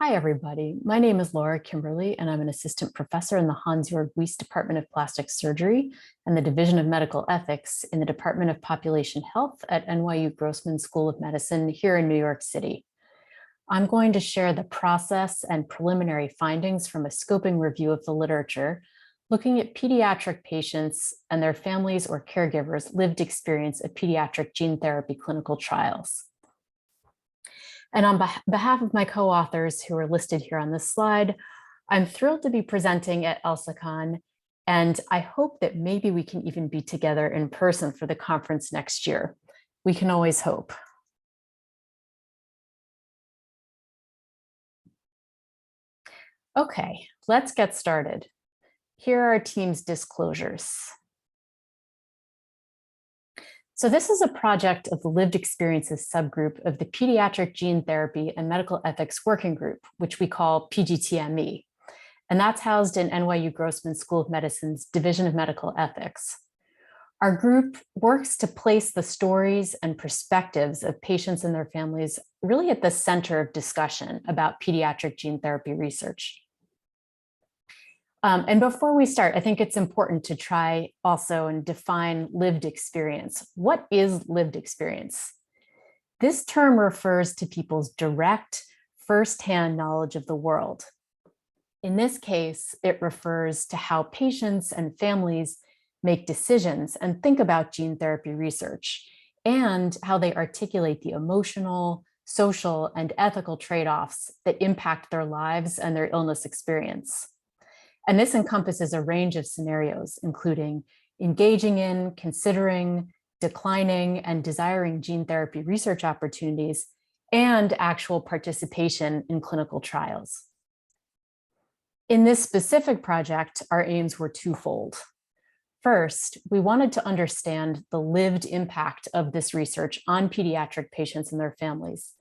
Hi, everybody. My name is Laura Kimberly, and I'm an assistant professor in the Hans-Jörg Wyss Department of Plastic Surgery and the Division of Medical Ethics in the Department of Population Health at NYU Grossman School of Medicine here in New York City. I'm going to share the process and preliminary findings from a scoping review of the literature, looking at pediatric patients and their families or caregivers' lived experience of pediatric gene therapy clinical trials. And on behalf of my co-authors who are listed here on this slide, I'm thrilled to be presenting at ELSACON, and I hope that maybe we can even be together in person for the conference next year. We can always hope. Okay, let's get started. Here are our team's disclosures. So this is a project of the Lived Experiences subgroup of the Pediatric Gene Therapy and Medical Ethics Working Group, which we call PGTME. And that's housed in NYU Grossman School of Medicine's Division of Medical Ethics. Our group works to place the stories and perspectives of patients and their families really at the center of discussion about pediatric gene therapy research. And before we start, I think it's important to try also and define lived experience. What is lived experience? This term refers to people's direct, firsthand knowledge of the world. In this case, it refers to how patients and families make decisions and think about gene therapy research, and how they articulate the emotional, social, and ethical trade-offs that impact their lives and their illness experience. And this encompasses a range of scenarios, including engaging in, considering, declining, and desiring gene therapy research opportunities, and actual participation in clinical trials. In this specific project, our aims were twofold. First, we wanted to understand the lived impact of this research on pediatric patients and their families.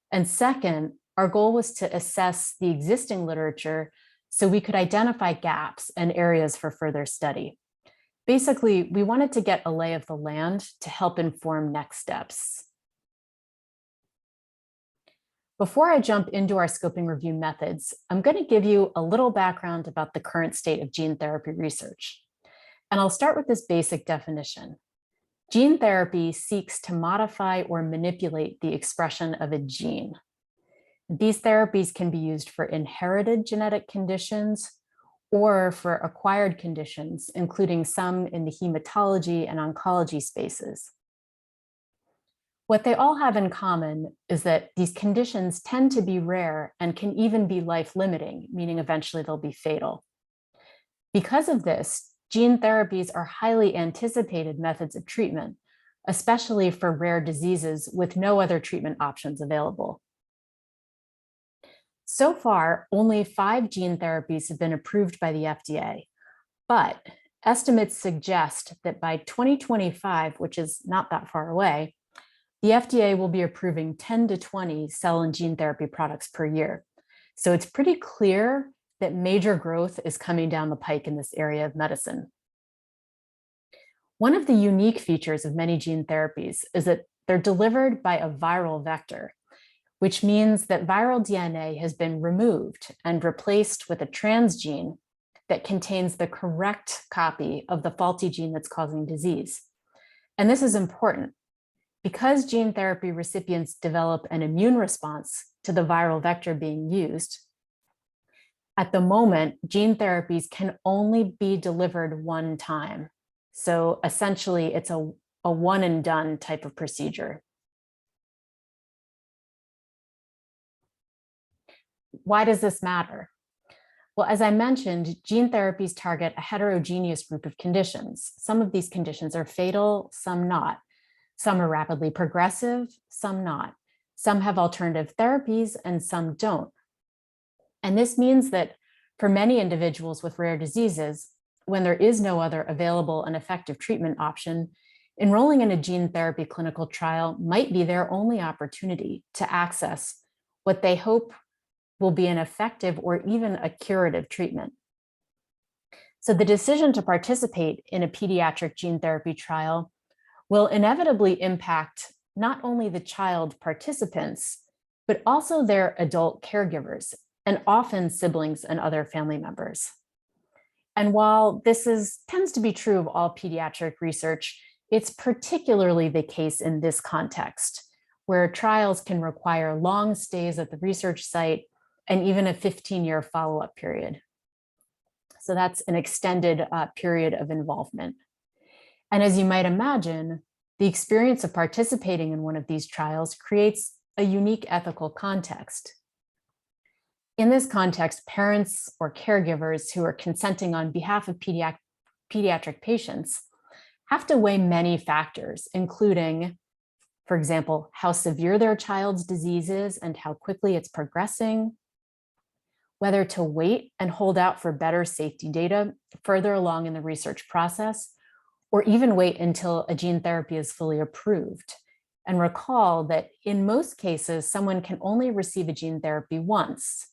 And second, our goal was to assess the existing literature so we could identify gaps and areas for further study. Basically, we wanted to get a lay of the land to help inform next steps. Before I jump into our scoping review methods, I'm going to give you a little background about the current state of gene therapy research. And I'll start with this basic definition. Gene therapy seeks to modify or manipulate the expression of a gene. These therapies can be used for inherited genetic conditions or for acquired conditions, including some in the hematology and oncology spaces. What they all have in common is that these conditions tend to be rare and can even be life-limiting, meaning eventually they'll be fatal. Because of this, gene therapies are highly anticipated methods of treatment, especially for rare diseases with no other treatment options available. So far, only 5 gene therapies have been approved by the FDA, but estimates suggest that by 2025, which is not that far away, the FDA will be approving 10 to 20 cell and gene therapy products per year. So it's pretty clear that major growth is coming down the pike in this area of medicine. One of the unique features of many gene therapies is that they're delivered by a viral vector, which means that viral DNA has been removed and replaced with a transgene that contains the correct copy of the faulty gene that's causing disease. And this is important because gene therapy recipients develop an immune response to the viral vector being used. At the moment, gene therapies can only be delivered one time. So essentially, it's a one and done type of procedure. Why does this matter? Well, as I mentioned, gene therapies target a heterogeneous group of conditions. Some of these conditions are fatal, some not. Some are rapidly progressive, some not. Some have alternative therapies and some don't. And this means that for many individuals with rare diseases, when there is no other available and effective treatment option, enrolling in a gene therapy clinical trial might be their only opportunity to access what they hope will be an effective or even a curative treatment. So the decision to participate in a pediatric gene therapy trial will inevitably impact not only the child participants, but also their adult caregivers, and often siblings and other family members. And while tends to be true of all pediatric research, it's particularly the case in this context, where trials can require long stays at the research site and even a 15-year follow-up period. So that's an extended period of involvement. And as you might imagine, the experience of participating in one of these trials creates a unique ethical context. In this context, parents or caregivers who are consenting on behalf of pediatric patients have to weigh many factors, including, for example, how severe their child's disease is and how quickly it's progressing, whether to wait and hold out for better safety data further along in the research process, or even wait until a gene therapy is fully approved. And recall that in most cases, someone can only receive a gene therapy once.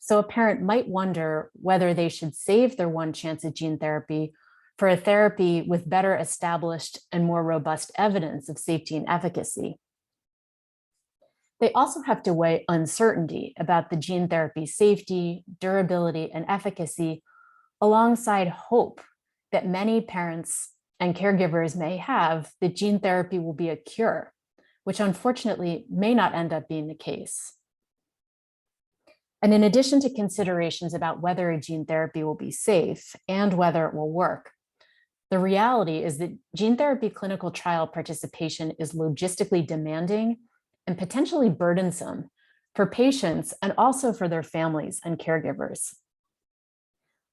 So a parent might wonder whether they should save their one chance at gene therapy for a therapy with better established and more robust evidence of safety and efficacy. They also have to weigh uncertainty about the gene therapy safety, durability, and efficacy alongside hope that many parents and caregivers may have that gene therapy will be a cure, which unfortunately may not end up being the case. And in addition to considerations about whether a gene therapy will be safe and whether it will work, the reality is that gene therapy clinical trial participation is logistically demanding and potentially burdensome for patients and also for their families and caregivers.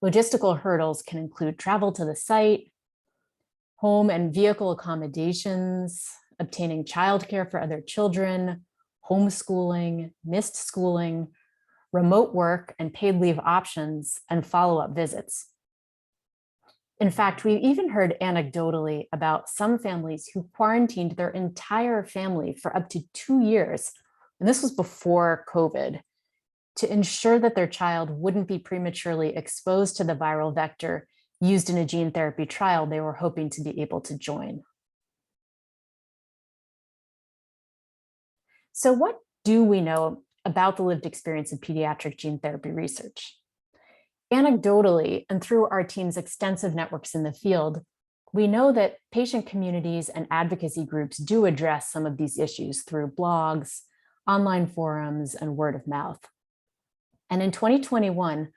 Logistical hurdles can include travel to the site, home and vehicle accommodations, obtaining childcare for other children, homeschooling, missed schooling, remote work and paid leave options, and follow-up visits. In fact, we've even heard anecdotally about some families who quarantined their entire family for up to 2 years, and this was before COVID, to ensure that their child wouldn't be prematurely exposed to the viral vector used in a gene therapy trial they were hoping to be able to join. So what do we know about the lived experience of pediatric gene therapy research? Anecdotally, and through our team's extensive networks in the field, we know that patient communities and advocacy groups do address some of these issues through blogs, online forums, and word of mouth. And in 2021,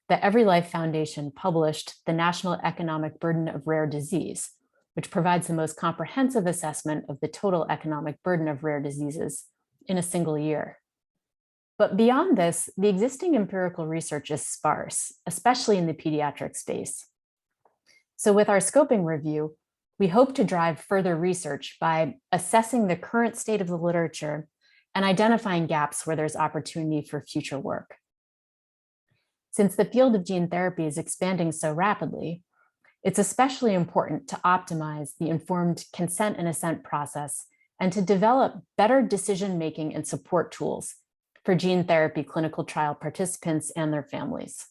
the EveryLife Foundation published the National Economic Burden of Rare Disease, which provides the most comprehensive assessment of the total economic burden of rare diseases in a single year. But beyond this, the existing empirical research is sparse, especially in the pediatric space. So with our scoping review, we hope to drive further research by assessing the current state of the literature and identifying gaps where there's opportunity for future work. Since the field of gene therapy is expanding so rapidly, it's especially important to optimize the informed consent and assent process and to develop better decision-making and support tools for gene therapy clinical trial participants and their families.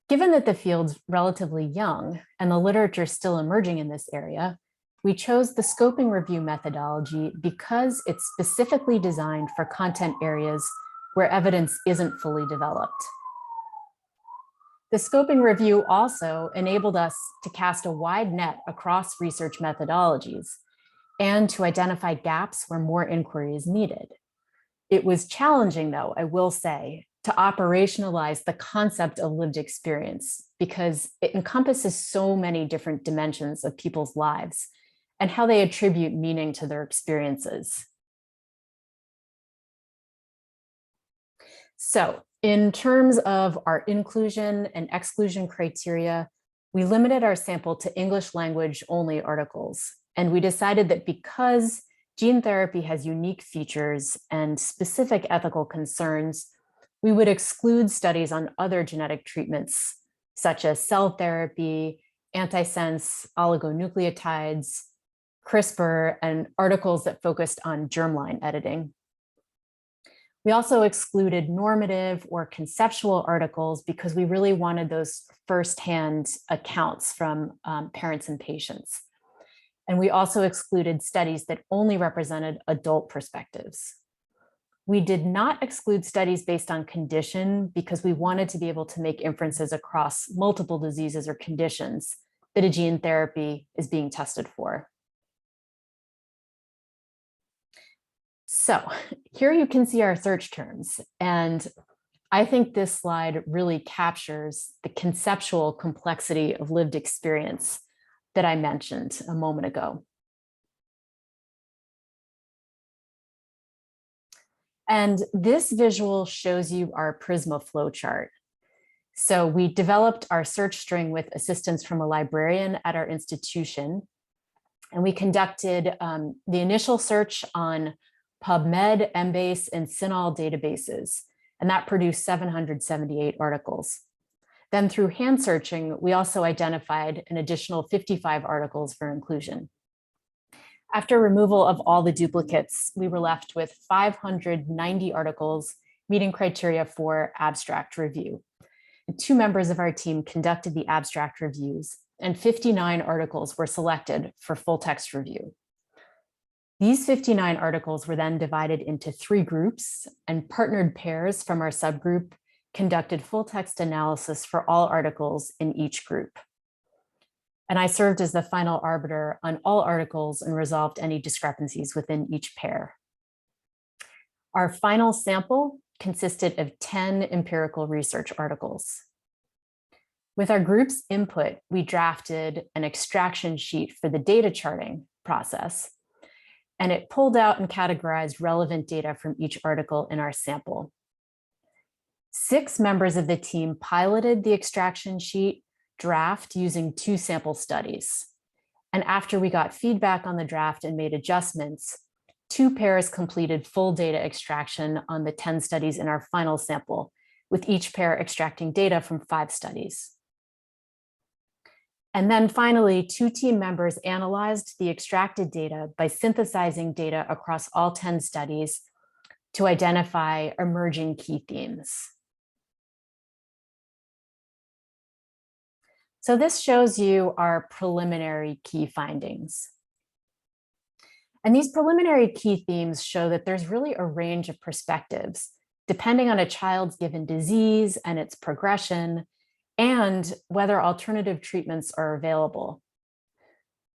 Given that the field's relatively young and the literature is still emerging in this area, we chose the scoping review methodology because it's specifically designed for content areas where evidence isn't fully developed. The scoping review also enabled us to cast a wide net across research methodologies and to identify gaps where more inquiry is needed. It was challenging, though, I will say, to operationalize the concept of lived experience because it encompasses so many different dimensions of people's lives and how they attribute meaning to their experiences. So, in terms of our inclusion and exclusion criteria, we limited our sample to English language only articles. And we decided that because gene therapy has unique features and specific ethical concerns, we would exclude studies on other genetic treatments, such as cell therapy, antisense oligonucleotides, CRISPR, and articles that focused on germline editing. We also excluded normative or conceptual articles because we really wanted those firsthand accounts from parents and patients. And we also excluded studies that only represented adult perspectives. We did not exclude studies based on condition because we wanted to be able to make inferences across multiple diseases or conditions that a gene therapy is being tested for. So here you can see our search terms, and I think this slide really captures the conceptual complexity of lived experience that I mentioned a moment ago. And this visual shows you our Prisma flowchart. So we developed our search string with assistance from a librarian at our institution, and we conducted the initial search on PubMed, Embase, and CINAHL databases, and that produced 778 articles. Then through hand searching, we also identified an additional 55 articles for inclusion. After removal of all the duplicates, we were left with 590 articles meeting criteria for abstract review. And 2 members of our team conducted the abstract reviews, and 59 articles were selected for full text review. These 59 articles were then divided into 3 groups, and partnered pairs from our subgroup conducted full text analysis for all articles in each group. And I served as the final arbiter on all articles and resolved any discrepancies within each pair. Our final sample consisted of 10 empirical research articles. With our group's input, we drafted an extraction sheet for the data charting process, and it pulled out and categorized relevant data from each article in our sample. 6 members of the team piloted the extraction sheet draft using 2 sample studies. And after we got feedback on the draft and made adjustments, 2 pairs completed full data extraction on the 10 studies in our final sample, with each pair extracting data from 5 studies. And then finally, 2 team members analyzed the extracted data by synthesizing data across all 10 studies to identify emerging key themes. So this shows you our preliminary key findings. And these preliminary key themes show that there's really a range of perspectives, depending on a child's given disease and its progression, and whether alternative treatments are available.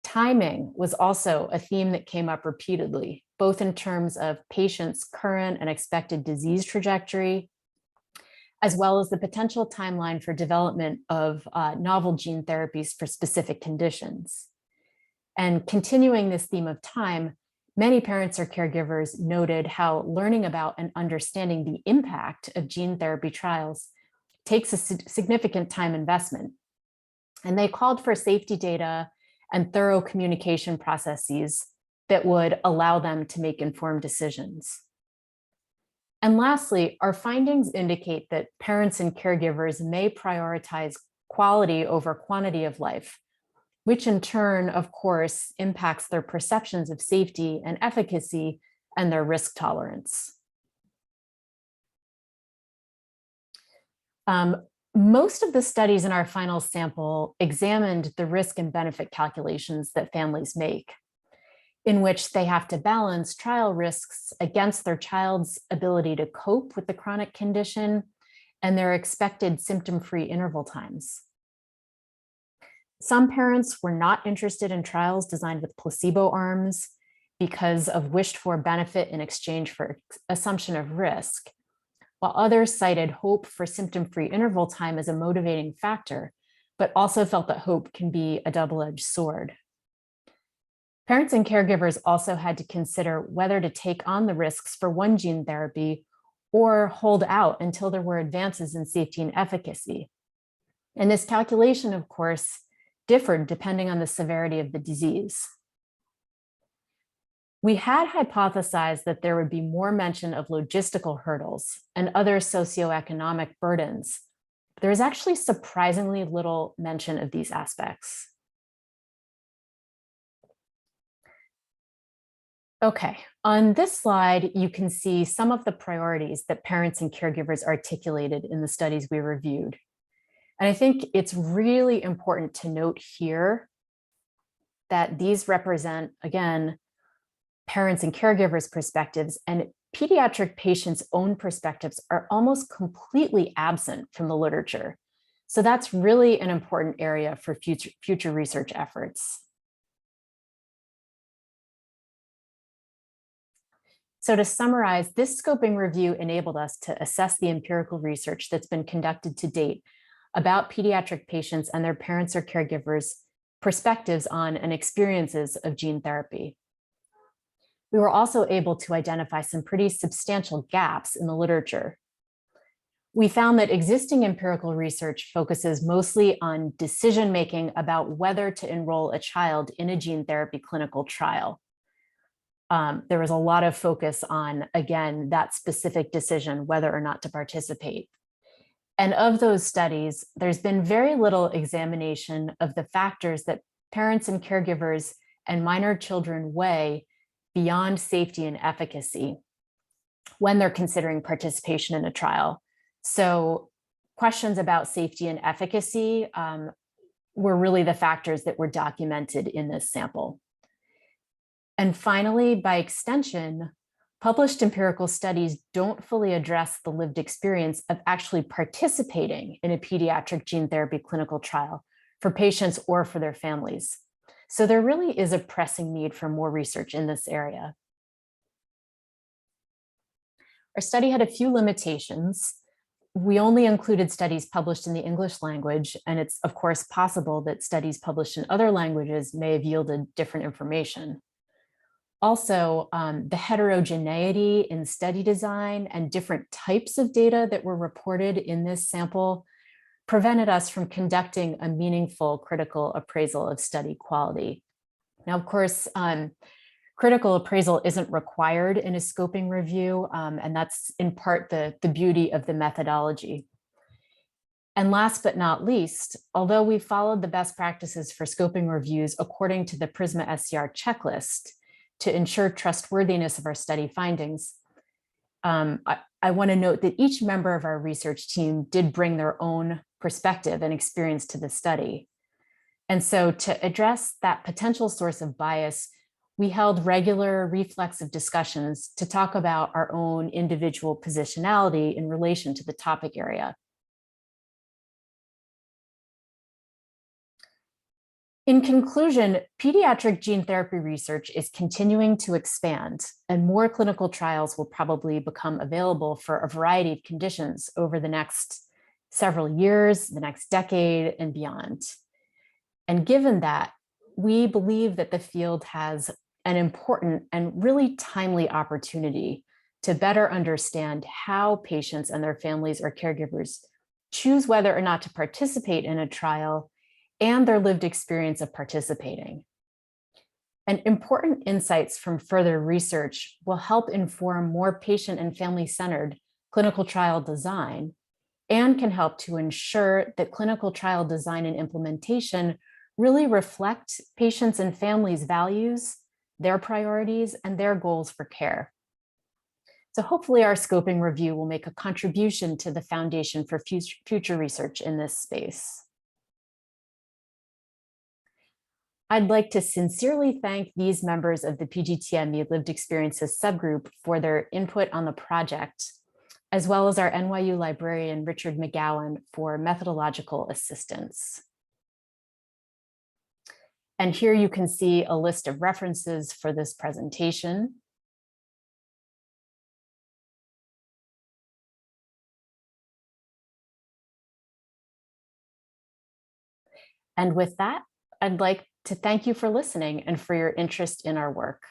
Timing was also a theme that came up repeatedly, both in terms of patients' current and expected disease trajectory, as well as the potential timeline for development of novel gene therapies for specific conditions. And continuing this theme of time, many parents or caregivers noted how learning about and understanding the impact of gene therapy trials takes a significant time investment. And they called for safety data and thorough communication processes that would allow them to make informed decisions. And lastly, our findings indicate that parents and caregivers may prioritize quality over quantity of life, which in turn, of course, impacts their perceptions of safety and efficacy and their risk tolerance. Most of the studies in our final sample examined the risk and benefit calculations that families make, in which they have to balance trial risks against their child's ability to cope with the chronic condition and their expected symptom-free interval times. Some parents were not interested in trials designed with placebo arms because of wished-for benefit in exchange for assumption of risk, while others cited hope for symptom-free interval time as a motivating factor, but also felt that hope can be a double-edged sword. Parents and caregivers also had to consider whether to take on the risks for one gene therapy or hold out until there were advances in safety and efficacy. And this calculation, of course, differed depending on the severity of the disease. We had hypothesized that there would be more mention of logistical hurdles and other socioeconomic burdens. There is actually surprisingly little mention of these aspects. Okay, on this slide, you can see some of the priorities that parents and caregivers articulated in the studies we reviewed. And I think it's really important to note here that these represent, again, parents and caregivers' perspectives, and pediatric patients' own perspectives are almost completely absent from the literature. So that's really an important area for future research efforts. So to summarize, this scoping review enabled us to assess the empirical research that's been conducted to date about pediatric patients and their parents or caregivers' perspectives on and experiences of gene therapy. We were also able to identify some pretty substantial gaps in the literature. We found that existing empirical research focuses mostly on decision-making about whether to enroll a child in a gene therapy clinical trial. There was a lot of focus on, again, that specific decision, whether or not to participate. And of those studies, there's been very little examination of the factors that parents and caregivers and minor children weigh beyond safety and efficacy when they're considering participation in a trial. So questions about safety and efficacy were really the factors that were documented in this sample. And finally, by extension, published empirical studies don't fully address the lived experience of actually participating in a pediatric gene therapy clinical trial for patients or for their families. So there really is a pressing need for more research in this area. Our study had a few limitations. We only included studies published in the English language, and it's of course possible that studies published in other languages may have yielded different information. Also, the heterogeneity in study design and different types of data that were reported in this sample prevented us from conducting a meaningful critical appraisal of study quality. Now, of course, critical appraisal isn't required in a scoping review, and that's in part the beauty of the methodology. And last but not least, although we followed the best practices for scoping reviews according to the PRISMA SCR checklist, to ensure trustworthiness of our study findings, I want to note that each member of our research team did bring their own perspective and experience to the study. And so to address that potential source of bias, we held regular reflexive discussions to talk about our own individual positionality in relation to the topic area. In conclusion, pediatric gene therapy research is continuing to expand, and more clinical trials will probably become available for a variety of conditions over the next several years, the next decade, and beyond. And given that, we believe that the field has an important and really timely opportunity to better understand how patients and their families or caregivers choose whether or not to participate in a trial and their lived experience of participating. And important insights from further research will help inform more patient and family-centered clinical trial design and can help to ensure that clinical trial design and implementation really reflect patients' and families' values, their priorities, and their goals for care. So hopefully our scoping review will make a contribution to the foundation for future research in this space. I'd like to sincerely thank these members of the PGTME Lived Experiences subgroup for their input on the project, as well as our NYU librarian, Richard McGowan, for methodological assistance. And here you can see a list of references for this presentation. And with that, I'd like to thank you for listening and for your interest in our work.